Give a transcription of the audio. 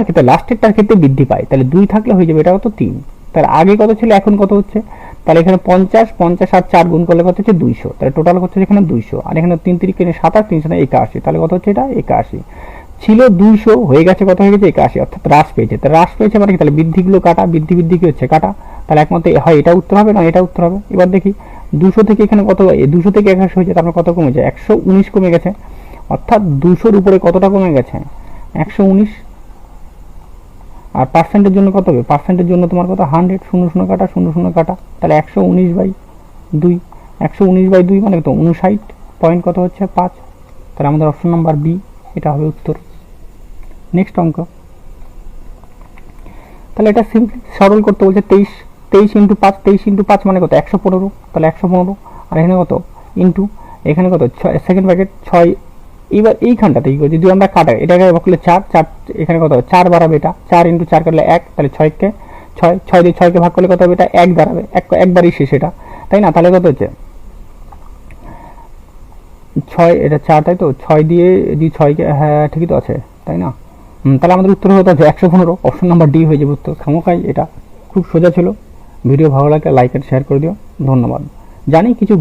ক্ষেত্রে লাস্টেরটার ক্ষেত্রে বৃদ্ধি পায়, তাহলে 2 থাকলে হয়ে যাবে এটা কত 3। তার আগে কত ছিল এখন কত হচ্ছে, তাহলে এখানে 50 50 আর 4 গুণ করলে কত হচ্ছে 200, তাহলে টোটাল হচ্ছে এখানে 200 আর এখানে 3 3 27 381, তাহলে কত হচ্ছে এটা 81 ছিল 200 হয়ে গেছে কত হয়ে গেছে 81, অর্থাৎ হ্রাস পেয়েছে। তাহলে হ্রাস পেয়েছে মানে কি, তাহলে বৃদ্ধিগুলো কাটা, বৃদ্ধি বৃদ্ধি কি হচ্ছে কাটা, তাহলে একমাত্র হয় এটা উত্তর হবে না এটা উত্তর হবে। এবার দেখি 200 থেকে এখানে কত, 200 থেকে 180 হয়েছে, তারপরে কত কমেছে 119 কমে গেছে, অর্থাৎ 200-র উপরে কতটা কমে গেছে 119। আর পার্সেন্টের জন্য কত হবে, পার্সেন্টের জন্য তোমার কত 100, 0 0 কাটা 0 0 কাটা, তাহলে 119/2, 119/2 মানে কত 59 পয়েন্ট কত হচ্ছে 5। তাহলে আমাদের অপশন নাম্বার বি এটা হবে উত্তর। নেক্সট অঙ্ক, তাহলে এটা সিম্পলি সরল করতে বলছে 23 23 ইন্টু 5, 23 ইন্টু 5 মানে কত 115, তাহলে 115 আর এখানে কত ইন্টু এখানে কত সেকেন্ড ব্র্যাকেট 6। এবার এইখানটাতে কি করছি, যদি আমরা কাটাই এটাকে করলে 4 4 এখানে কত হবে 4 বাড়াবে, এটা 4 ইন্টু 4 করলে 1, তাহলে 6কে 6 6 দিয়ে 6কে ভাগ করলে কত হবে, এটা 1 দাঁড়াবে, একবারই শেষ এটা, তাই না? তাহলে কত হচ্ছে 6, এটা 4 তাই তো, 6 দিয়ে যদি 6কে, হ্যাঁ ঠিকই তো আছে তাই না? তাহলে আমাদের উত্তর হতে হচ্ছে 115, অপশন নাম্বার ডি হয়ে যাবে উত্তর। খামোখাই এটা খুব সোজা ছিল। ভিডিও ভালো লাগলে লাইক আর শেয়ার করে দিও, ধন্যবাদ। জানি কিছু